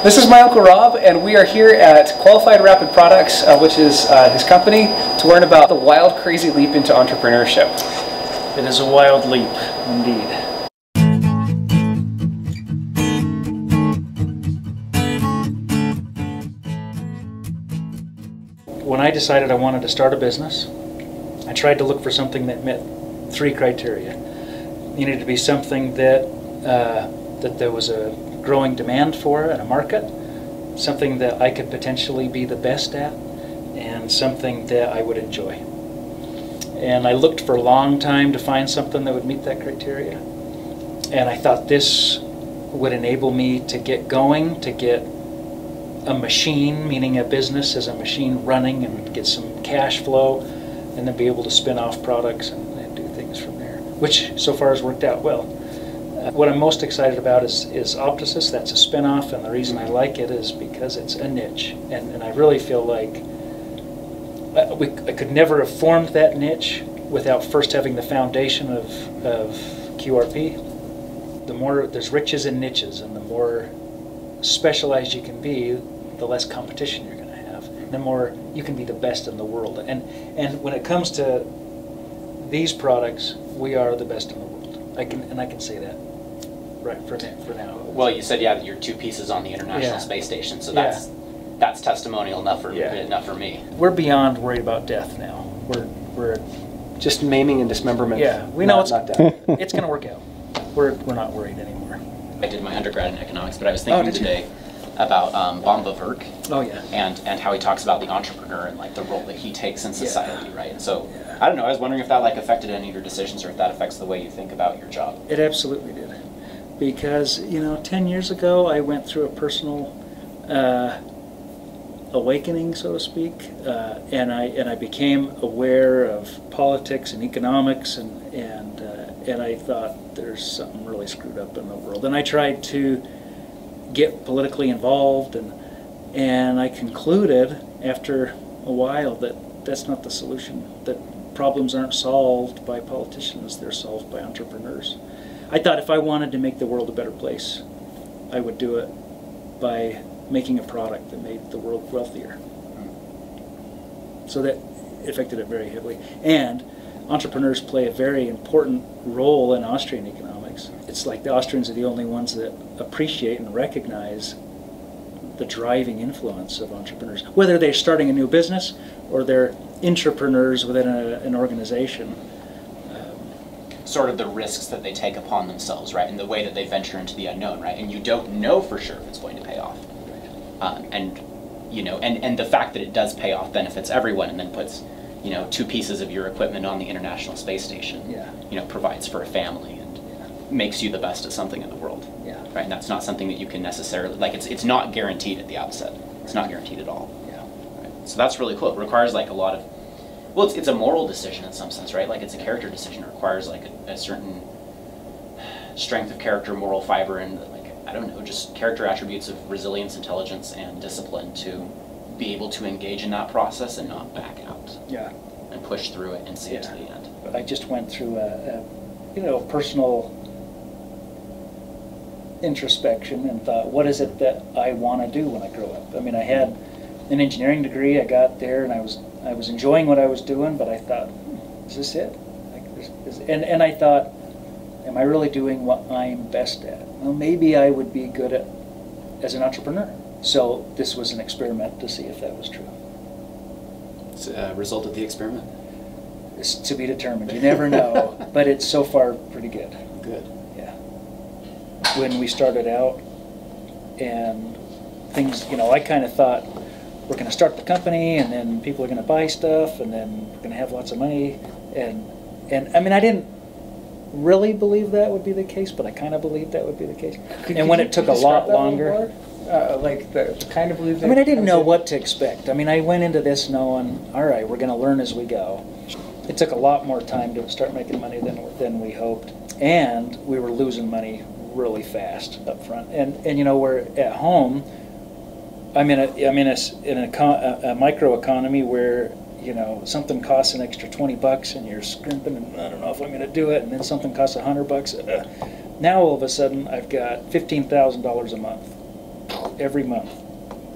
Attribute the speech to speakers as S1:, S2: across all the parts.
S1: This is my Uncle Rob, and we are here at Qualified Rapid Products, which is his company, to learn about the wild, crazy leap into entrepreneurship.
S2: It is a wild leap, indeed. When I decided I wanted to start a business, I tried to look for something that met three criteria. It needed to be something that there was a growing demand for in a market, something that I could potentially be the best at, and something that I would enjoy. And I looked for a long time to find something that would meet that criteria. And I thought this would enable me to get going, to get a machine, meaning a business as a machine running, and get some cash flow, and then be able to spin off products and do things from there, which so far has worked out well. What I'm most excited about is Optisys. That's a spin-off, and the reason I like it is because it's a niche, and I really feel like I could never have formed that niche without first having the foundation of QRP. The more there's riches in niches, and the more specialized you can be, the less competition you're going to have, the more you can be the best in the world. And when it comes to these products, we are the best in the world. I can say that right for now.
S3: Well, you said your two pieces on the International Space Station, so that's testimonial enough for me.
S2: We're beyond worried about death now. We're
S1: just maiming and dismemberment.
S2: Yeah, we know it's not death. It's going to work out. We're not worried anymore.
S3: I did my undergrad in economics, but I was thinking today about Böhm-Bawerk.
S2: Oh yeah.
S3: And how he talks about the entrepreneur and like the role that he takes in society, right? And so I don't know. I was wondering if that like affected any of your decisions, or if that affects the way you think about your job.
S2: It absolutely did, because 10 years ago I went through a personal awakening, so to speak, and I became aware of politics and economics, and I thought there's something really screwed up in the world, and I tried to get politically involved, and I concluded after a while that that's not the solution, that problems aren't solved by politicians, they're solved by entrepreneurs. I thought if I wanted to make the world a better place, I would do it by making a product that made the world wealthier. So that affected it very heavily. And entrepreneurs play a very important role in Austrian economics. It's like the Austrians are the only ones that appreciate and recognize the driving influence of entrepreneurs. Whether they're starting a new business or they're intrapreneurs within an organization.
S3: Sort of the risks that they take upon themselves, right? And the way that they venture into the unknown, right? And you don't know for sure if it's going to pay off. And the fact that it does pay off benefits everyone, and then puts, two pieces of your equipment on the International Space Station. Provides for a family and makes you the best at something in the world. Right? And that's not something that you can necessarily it's not guaranteed at the outset. It's not guaranteed at all. Right? So that's really cool. It requires like a lot of, well, it's a moral decision in some sense, right? Like it's a character decision. It requires like a certain strength of character, moral fiber, and I don't know, just character attributes of resilience, intelligence, and discipline to be able to engage in that process and not back out. And push through it and see it to the end.
S2: I just went through a personal introspection and thought, what is it that I want to do when I grow up? I mean, I had an engineering degree. I got there and I was enjoying what I was doing, but I thought, is this it? And I thought, am I really doing what I'm best at? Well, maybe I would be good at as an entrepreneur. So this was an experiment to see if that was true.
S3: It's a result of the experiment?
S2: It's to be determined. You never know, but it's so far pretty good.
S3: Good.
S2: Yeah. When we started out, and things, I kind of thought we're going to start the company, and then people are going to buy stuff, and then we're going to have lots of money, and I mean, I didn't really believe that would be the case, but I kind of believed that would be the case. And when it took a lot longer,
S1: like the kind of believe.
S2: I mean, I didn't know what to expect. I mean, I went into this knowing, all right, we're going to learn as we go. It took a lot more time to start making money than we hoped, and we were losing money really fast up front. And we're at home. I'm in a micro economy where something costs an extra $20 and you're scrimping, and I don't know if I'm going to do it, and then something costs $100. Now all of a sudden I've got $15,000 a month. every month,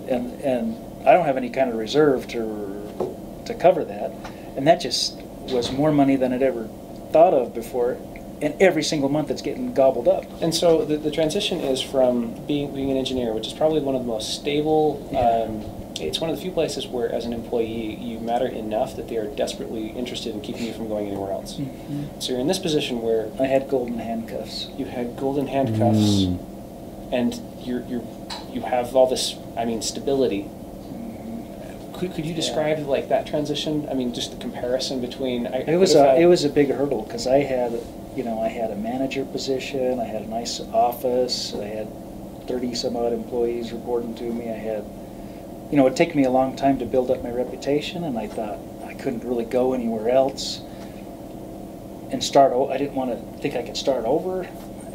S2: and I don't have any kind of reserve to cover that, and that just was more money than I'd ever thought of before. And every single month it's getting gobbled up.
S1: And so the transition is from being an engineer, which is probably one of the most stable, it's one of the few places where as an employee you matter enough that they are desperately interested in keeping you from going anywhere else. Mm-hmm. So you're in this position where...
S2: I had golden handcuffs.
S1: You had golden handcuffs, and you have all this, I mean, stability. Could you describe like that transition? I mean, just the comparison between...
S2: It was a big hurdle because I had a manager position, I had a nice office, I had 30 some odd employees reporting to me. I had, it'd take me a long time to build up my reputation, and I thought I couldn't really go anywhere else and start. I didn't want to think I could start over,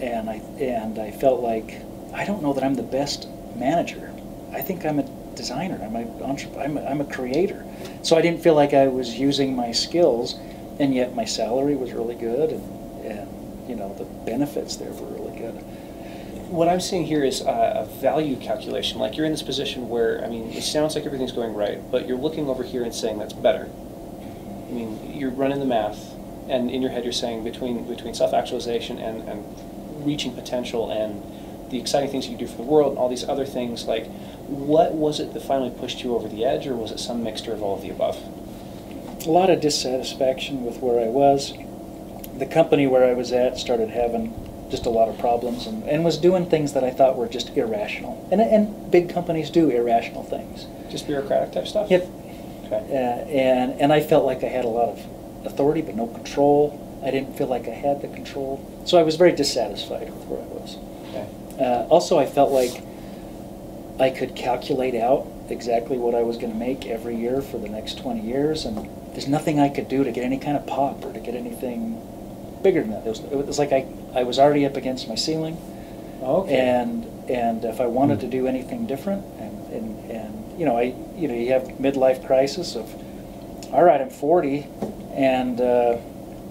S2: and I felt like I don't know that I'm the best manager. I think I'm a designer. I'm a creator. So I didn't feel like I was using my skills, and yet my salary was really good, and the benefits there were really good.
S1: What I'm seeing here is a value calculation. Like you're in this position where, I mean, it sounds like everything's going right, but you're looking over here and saying that's better. I mean, you're running the math, and in your head you're saying between self-actualization and reaching potential and the exciting things you do for the world and all these other things, like what was it that finally pushed you over the edge, or was it some mixture of all of the above?
S2: A lot of dissatisfaction with where I was. The company where I was at started having just a lot of problems and was doing things that I thought were just irrational. And big companies do irrational things.
S1: Just bureaucratic type stuff?
S2: Yep.
S1: Okay.
S2: And I felt like I had a lot of authority but no control. I didn't feel like I had the control. So I was very dissatisfied with where I was.
S1: Okay.
S2: Also, I felt like I could calculate out exactly what I was going to make every year for the next 20 years, and there's nothing I could do to get any kind of pop or to get anything bigger than that. It was like I was already up against my ceiling.
S1: Okay.
S2: And if I wanted to do anything different, and you have midlife crisis of, all right, I'm 40, and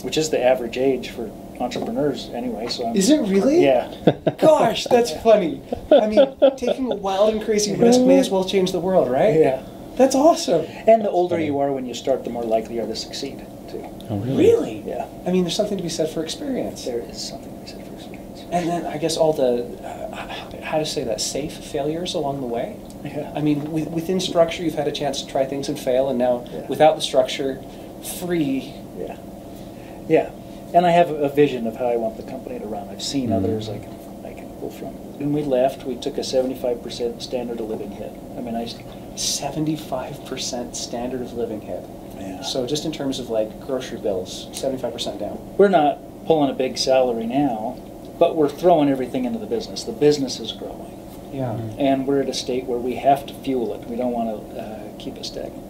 S2: which is the average age for entrepreneurs anyway. So
S1: is it really?
S2: Yeah.
S1: Gosh, that's funny. I mean, taking a wild and crazy risk may as well change the world, right?
S2: Yeah.
S1: That's awesome.
S2: And the older you are when you start, the more likely you are to succeed, too.
S4: Oh, really?
S1: Really?
S2: Yeah.
S1: I mean, there's something to be said for experience.
S2: There is something to be said for experience.
S1: And then I guess all the, how to say that, safe failures along the way.
S2: Yeah.
S1: I mean, within structure, you've had a chance to try things and fail, and now without the structure, free.
S2: Yeah. Yeah. And I have a vision of how I want the company to run. I've seen others I can pull from. When we left, we took a 75% standard of living hit. I mean,
S1: 75% standard of living hit.
S2: Yeah.
S1: So just in terms of like grocery bills, 75% down.
S2: We're not pulling a big salary now, but we're throwing everything into the business. The business is growing.
S1: Yeah.
S2: And we're at a state where we have to fuel it. We don't want to keep it stagnant.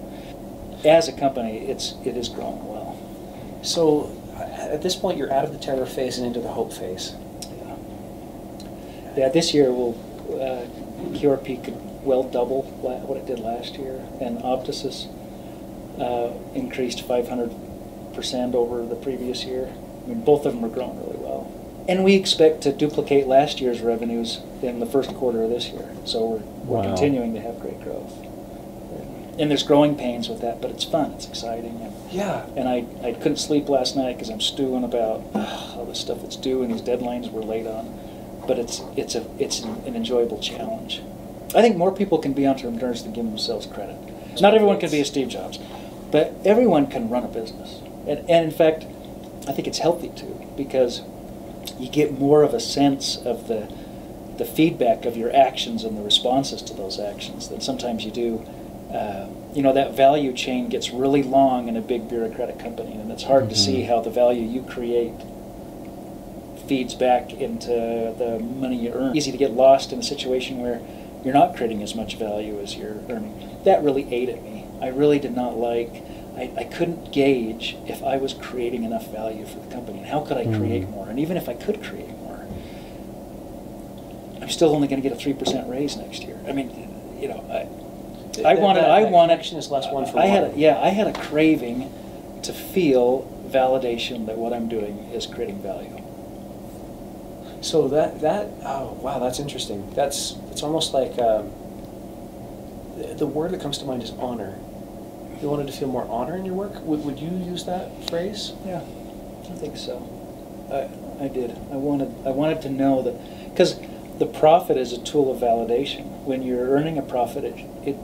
S2: As a company, it is growing well.
S1: So at this point, you're out of the terror phase and into the hope phase.
S2: Yeah, this year QRP could well double what it did last year, and Optisys increased 500% over the previous year. I mean, both of them are growing really well. And we expect to duplicate last year's revenues in the first quarter of this year. So we're continuing to have great growth. And there's growing pains with that, but it's fun, it's exciting. And I couldn't sleep last night because I'm stewing about all the stuff that's due and these deadlines we're late on. But it's an enjoyable challenge. I think more people can be entrepreneurs than give themselves credit. Not everyone can be a Steve Jobs, but everyone can run a business. And in fact, I think it's healthy too, because you get more of a sense of the feedback of your actions and the responses to those actions than sometimes you do. That value chain gets really long in a big bureaucratic company, and it's hard to see how the value you create feeds back into the money you earn. Easy to get lost in a situation where you're not creating as much value as you're earning. That really ate at me. I really did not like, I couldn't gauge if I was creating enough value for the company. And how could I create more? And even if I could create more, I'm still only going to get a 3% raise next year. I mean, I wanted
S1: connection is less one for one.
S2: I had a craving to feel validation that what I'm doing is creating value.
S1: So oh wow, that's interesting. It's almost like the word that comes to mind is honor. You wanted to feel more honor in your work. Would you use that phrase?
S2: Yeah, I think so. I did. I wanted to know that, because the profit is a tool of validation. When you're earning a profit, it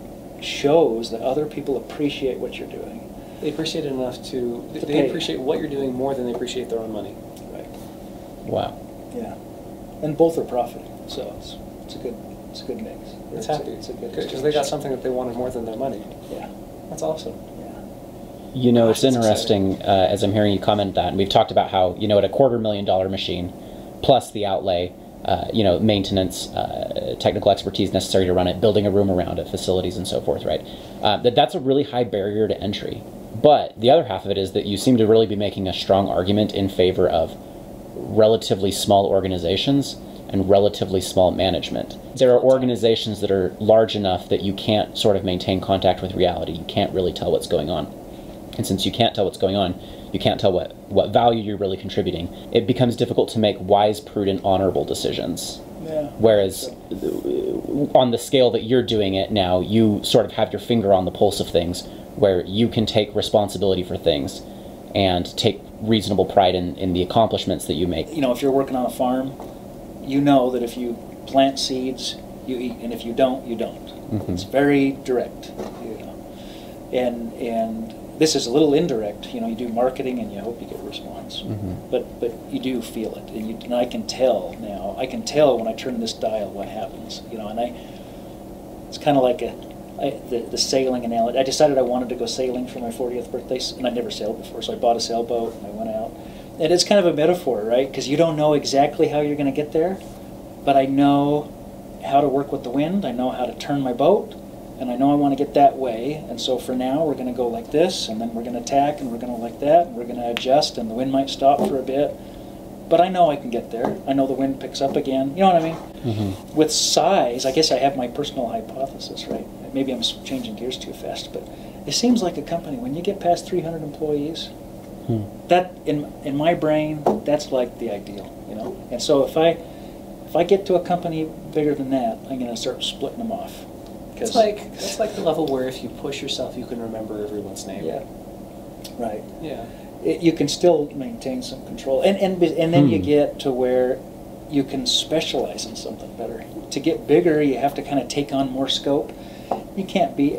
S2: shows that other people appreciate what you're doing.
S1: They appreciate it enough to they
S2: pay.
S1: appreciate what you're doing more than they appreciate their own money.
S2: Right.
S4: Wow.
S2: Yeah. And both are profiting, so it's a good mix.
S1: It's happy.
S2: It's a good
S1: because they got something that they wanted more than their money.
S2: Yeah.
S1: That's awesome.
S2: Yeah.
S4: You know,
S1: Gosh,
S4: it's
S1: that's
S4: interesting as I'm hearing you comment that, and we've talked about how, you know, at a $250,000 machine, plus the outlay, you know, maintenance, technical expertise necessary to run it, building a room around it, facilities and so forth, right? That's a really high barrier to entry. But the other half of it is that you seem to really be making a strong argument in favor of relatively small organizations and relatively small management. There are organizations that are large enough that you can't sort of maintain contact with reality. You can't really tell what's going on. And since you can't tell what's going on, you can't tell what value you're really contributing. It becomes difficult to make wise, prudent, honorable decisions.
S2: Yeah.
S4: Whereas on the scale that you're doing it now, you sort of have your finger on the pulse of things, where you can take responsibility for things and take reasonable pride in the accomplishments that you make.
S2: You know, if you're working on a farm, you know that if you plant seeds, you eat, and if you don't, you don't.
S4: Mm-hmm.
S2: It's very direct, you know. And this is a little indirect. You know, you do marketing and you hope you get a response,
S4: Mm-hmm.
S2: but you do feel it, and I can tell now. I can tell when I turn this dial what happens. You know, and it's kind of like the sailing analogy. I decided I wanted to go sailing for my 40th birthday, and I'd never sailed before, so I bought a sailboat and I went out. And it's kind of a metaphor, right? Because you don't know exactly how you're going to get there, but I know how to work with the wind. I know how to turn my boat, and I know I want to get that way. And so for now, we're going to go like this, and then we're going to tack, and we're going to like that, and we're going to adjust, and the wind might stop for a bit. But I know I can get there. I know the wind picks up again. You know what I mean?
S4: Mm-hmm.
S2: With size, I guess I have my personal hypothesis, right? Maybe I'm changing gears too fast, but it seems like a company, when you get past 300 employees, that in my brain, that's like the ideal, you know. And so if I get to a company bigger than that, I'm going to start splitting them off.
S1: It's like the level where if you push yourself, you can remember everyone's name.
S2: Yeah. Right.
S1: Yeah.
S2: You can still maintain some control, and then you get to where you can specialize in something better. To get bigger, you have to kind of take on more scope. You can't be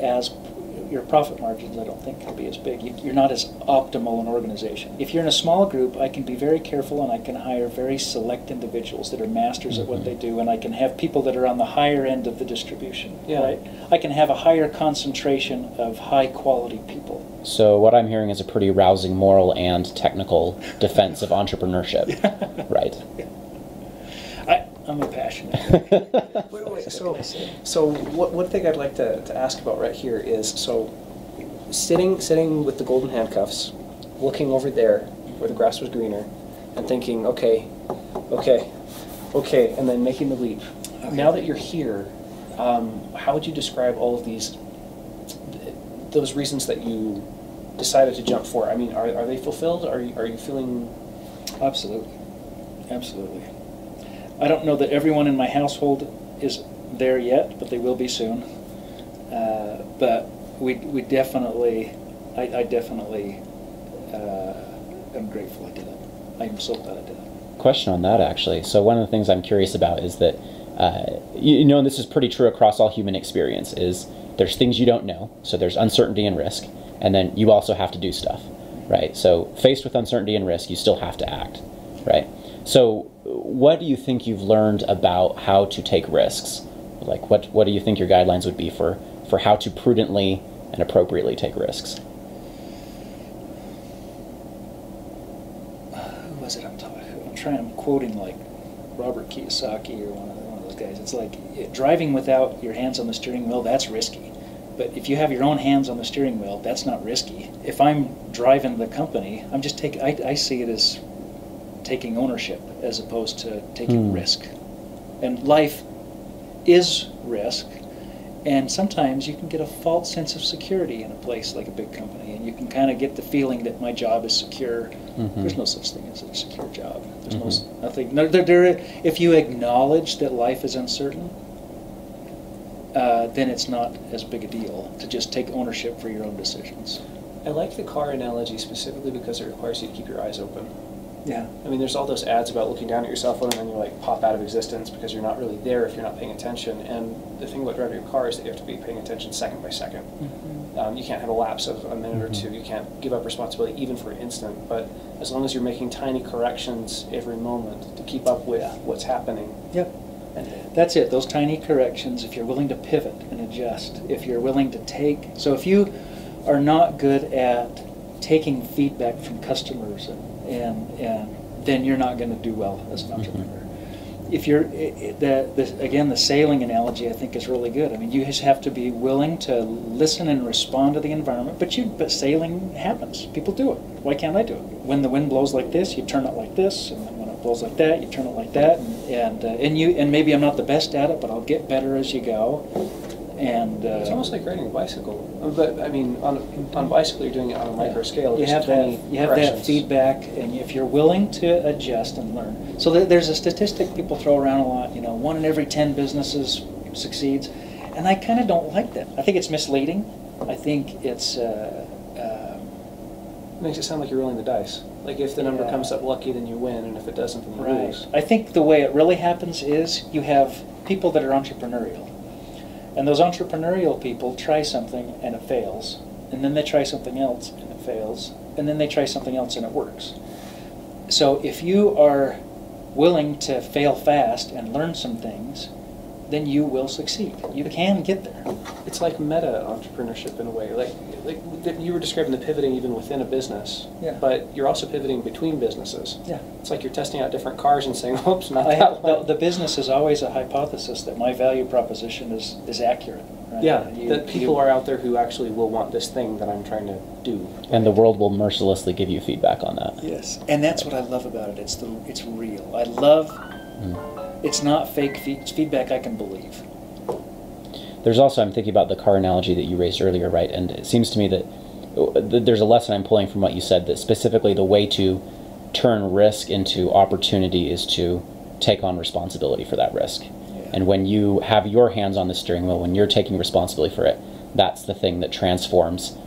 S2: your profit margins, I don't think, can be as big. You're not as optimal an organization. If you're in a small group, I can be very careful, and I can hire very select individuals that are masters at what they do, and I can have people that are on the higher end of the distribution.
S1: Yeah.
S2: Right? I can have a higher concentration of high quality people.
S4: So what I'm hearing is a pretty rousing moral and technical defense of entrepreneurship, right?
S2: I'm a passionate guy.
S1: Wait, so one thing I'd like to ask about right here is, so sitting with the golden handcuffs, looking over there where the grass was greener, and thinking, okay, and then making the leap. Okay. Now that you're here, how would you describe all of those reasons that you decided to jump for? I mean, are they fulfilled? Are you feeling?
S2: Absolutely. I don't know that everyone in my household is there yet, but they will be soon. But we definitely, I definitely am grateful I did it. I am so glad I did it.
S4: Question on that, actually. So one of the things I'm curious about is that, you know, and this is pretty true across all human experience, is there's things you don't know, so there's uncertainty and risk, and then you also have to do stuff, right? So faced with uncertainty and risk, you still have to act, right? So what do you think you've learned about how to take risks? Like, what do you think your guidelines would be for how to prudently and appropriately take risks?
S2: Who was it I'm quoting like Robert Kiyosaki or one of those guys. It's like driving without your hands on the steering wheel, that's risky. But if you have your own hands on the steering wheel, that's not risky. If I'm driving the company, I'm just I see it as taking ownership as opposed to taking risk. And life is risk, And sometimes you can get a false sense of security in a place like a big company, and you can kind of get the feeling that my job is secure. There's no such thing as a secure job. There's nothing. No, if you acknowledge that life is uncertain, then it's not as big a deal to just take ownership for your own decisions.
S1: I like the car analogy specifically because it requires you to keep your eyes open.
S2: Yeah.
S1: I mean, there's all those ads about looking down at your cell phone and then you like pop out of existence because you're not really there if you're not paying attention. And the thing about driving a car is that you have to be paying attention second by second. You can't have a lapse of a minute or two. You can't give up responsibility even for an instant. But as long as you're making tiny corrections every moment to keep up with what's happening.
S2: Yep. And that's it. Those tiny corrections. If you're willing to pivot and adjust, if you're willing to take. So if you are not good at taking feedback from customers and then you're not going to do well as an entrepreneur. If you're, again, the sailing analogy I think is really good. I mean, you just have to be willing to listen and respond to the environment, but sailing happens. People do it. Why can't I do it? When the wind blows like this, you turn it like this, and when it blows like that, you turn it like that, and maybe I'm not the best at it, but I'll get better as you go. And
S1: it's almost like riding a bicycle, but I mean, on a bicycle, you're doing it on a micro scale.
S2: You have that feedback, and if you're willing to adjust and learn. So there's a statistic people throw around a lot. 1 in every 10 businesses succeeds, and I kind of don't like that. I think it's misleading. I think it's
S1: makes it sound like you're rolling the dice. Like if the number comes up lucky, then you win, and if it doesn't, then you lose.
S2: I think the way it really happens is you have people that are entrepreneurial. And those entrepreneurial people try something and it fails, and then they try something else and it fails, and then they try something else and it works. So if you are willing to fail fast and learn some things, then you will succeed. You can get there.
S1: It's like meta entrepreneurship in a way. Like you were describing the pivoting even within a business, but you're also pivoting between businesses.
S2: Yeah.
S1: It's like you're testing out different cars and saying, oops, not that one.
S2: The business is always a hypothesis that my value proposition is accurate. Right?
S1: Yeah, that people are out there who actually will want this thing that I'm trying to do.
S4: And the world will mercilessly give you feedback on that.
S2: Yes, and that's what I love about it. It's real. I love, it's not fake it's feedback I can believe.
S4: There's also, I'm thinking about the car analogy that you raised earlier, right? And it seems to me that there's a lesson I'm pulling from what you said, that specifically the way to turn risk into opportunity is to take on responsibility for that risk. And when you have your hands on the steering wheel, when you're taking responsibility for it, that's the thing that transforms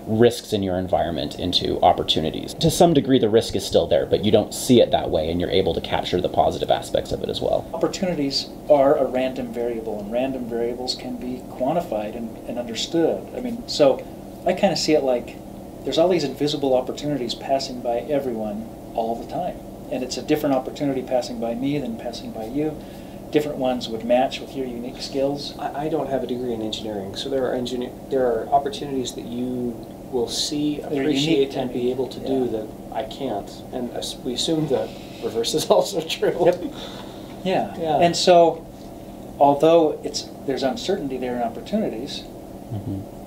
S4: risks in your environment into opportunities. To some degree, the risk is still there, but you don't see it that way, and you're able to capture the positive aspects of it as well.
S2: Opportunities are a random variable, and random variables can be quantified and understood. I mean, so I kind of see it like there's all these invisible opportunities passing by everyone all the time. And it's a different opportunity passing by me than passing by you. Different ones would match with your unique skills.
S1: I don't have a degree in engineering, so there are opportunities that you will see, appreciate, and be able to do that I can't. And we assume the reverse is also true.
S2: Yep. Yeah. And so, although there's uncertainty there in opportunities,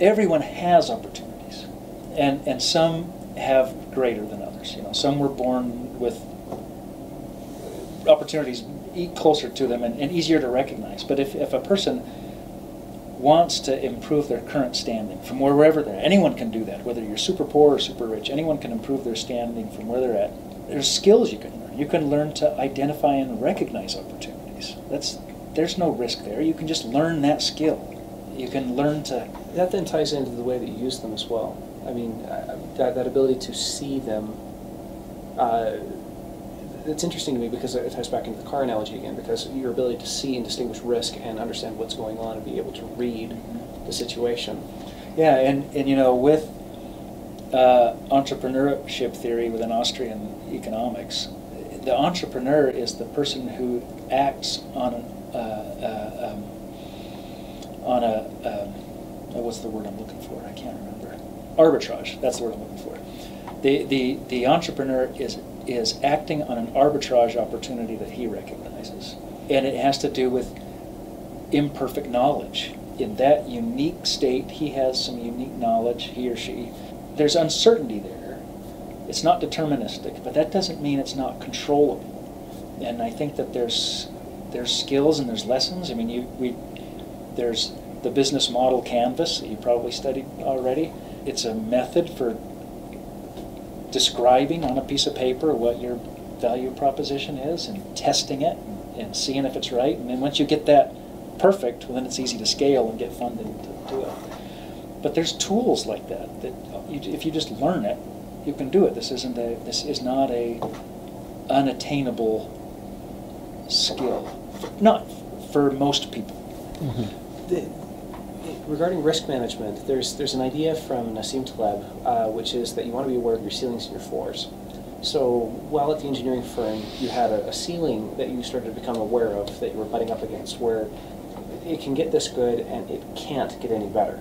S2: everyone has opportunities, and some have greater than others. Some were born with opportunities closer to them and easier to recognize. But if a person wants to improve their current standing from wherever they're at, anyone can do that, whether you're super poor or super rich, anyone can improve their standing from where they're at. There's skills you can learn. You can learn to identify and recognize opportunities. There's no risk there. You can just learn that skill. You can learn to...
S1: That then ties into the way that you use them as well. I mean, that ability to see them, it's interesting to me because it ties back into the car analogy again, because your ability to see and distinguish risk and understand what's going on and be able to read the situation.
S2: Yeah, and with entrepreneurship theory within Austrian economics, the entrepreneur is the person who acts on what's the word I'm looking for? I can't remember. Arbitrage. That's the word I'm looking for. The entrepreneur is acting on an arbitrage opportunity that he recognizes, and it has to do with imperfect knowledge. In that unique state, he has some unique knowledge, he or she. There's uncertainty there. It's not deterministic, but that doesn't mean it's not controllable. And I think that there's skills and there's lessons. I mean, there's the business model canvas that you probably studied already. It's a method for describing on a piece of paper what your value proposition is and testing it and seeing if it's right. And then once you get that perfect, well, then it's easy to scale and get funded to do it. But there's tools like that if you just learn it, you can do it. This is not a unattainable skill, not for most people.
S1: Regarding risk management, there's an idea from Nassim Taleb, which is that you want to be aware of your ceilings and your floors. So while at the engineering firm, you had a ceiling that you started to become aware of that you were butting up against, where it can get this good and it can't get any better.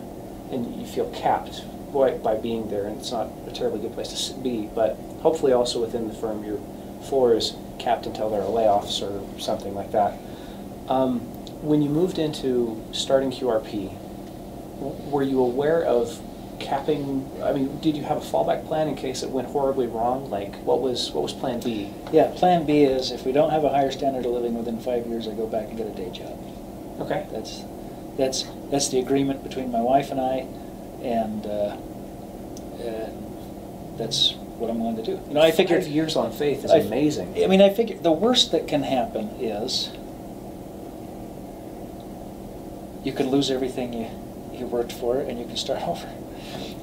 S1: And you feel capped by being there, and it's not a terribly good place to be, but hopefully also within the firm your floor is capped until there are layoffs or something like that. When you moved into starting QRP, were you aware of capping? I mean, did you have a fallback plan in case it went horribly wrong? Like, what was plan B?
S2: Yeah, plan B is if we don't have a higher standard of living within 5 years, I go back and get a day job.
S1: Okay.
S2: That's the agreement between my wife and I, and that's what I'm going to do. You know, I figured
S1: 5 years on faith is amazing.
S2: I mean, I figure the worst that can happen is you could lose everything you worked for, and you can start over.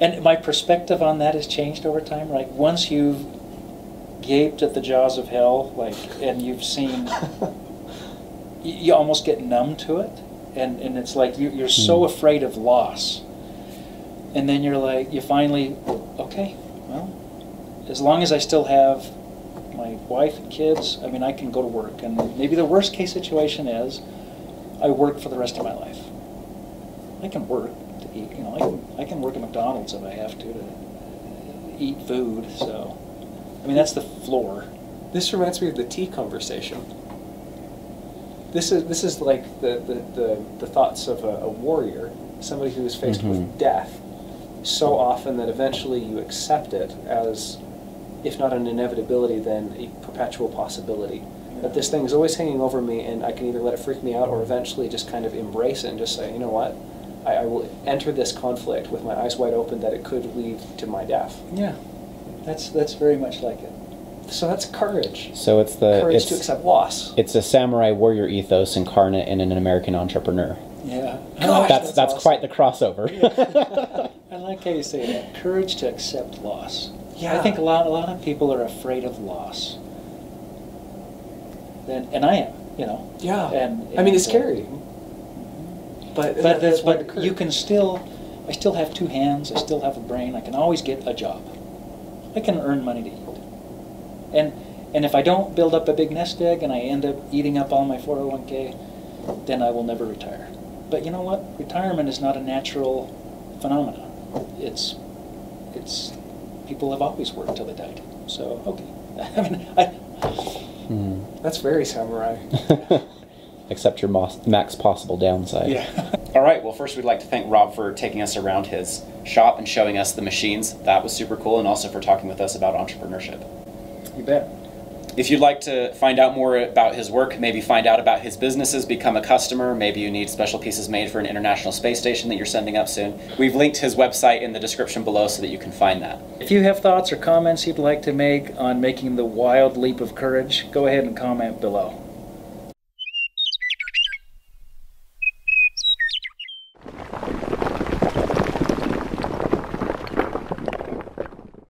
S2: And my perspective on that has changed over time. Like, once you've gaped at the jaws of hell, like, and you've seen, you almost get numb to it, and it's like you're so afraid of loss. And then you're like, you finally, okay, well, as long as I still have my wife and kids, I mean, I can go to work. And maybe the worst case situation is I work for the rest of my life. I can work to eat, you know, I can work at McDonald's if I have to eat food. So, I mean, that's the floor.
S1: This reminds me of the tea conversation. This is like the thoughts of a warrior, somebody who is faced with death so often that eventually you accept it as, if not an inevitability, then a perpetual possibility. That this thing is always hanging over me, and I can either let it freak me out or eventually just kind of embrace it and just say, you know what, I will enter this conflict with my eyes wide open that it could lead to my death.
S2: Yeah, that's very much like it.
S1: So that's courage.
S4: So it's
S1: courage to accept loss.
S4: It's a samurai warrior ethos incarnate in an American entrepreneur.
S2: Yeah.
S1: Gosh,
S4: that's
S1: awesome.
S4: quite the crossover.
S2: Yeah. I like how you say that. Courage to accept loss.
S1: Yeah.
S2: I think a lot of people are afraid of loss. And I am, you know.
S1: Yeah.
S2: And
S1: I mean, it's scary. But
S2: you can still, I still have two hands, I still have a brain, I can always get a job. I can earn money to eat. And if I don't build up a big nest egg and I end up eating up all my 401k, then I will never retire. But you know what? Retirement is not a natural phenomenon. It's people have always worked till they died. So, okay. I mean,
S1: That's very samurai.
S4: Accept your max possible downside.
S2: yeah.
S3: All right, well, first we'd like to thank Rob for taking us around his shop and showing us the machines. That was super cool, and also for talking with us about entrepreneurship.
S2: You bet.
S3: If you'd like to find out more about his work, maybe find out about his businesses, become a customer, maybe you need special pieces made for an International Space Station that you're sending up soon, we've linked his website in the description below so that you can find that.
S2: If you have thoughts or comments you'd like to make on making the wild leap of courage, go ahead and comment below.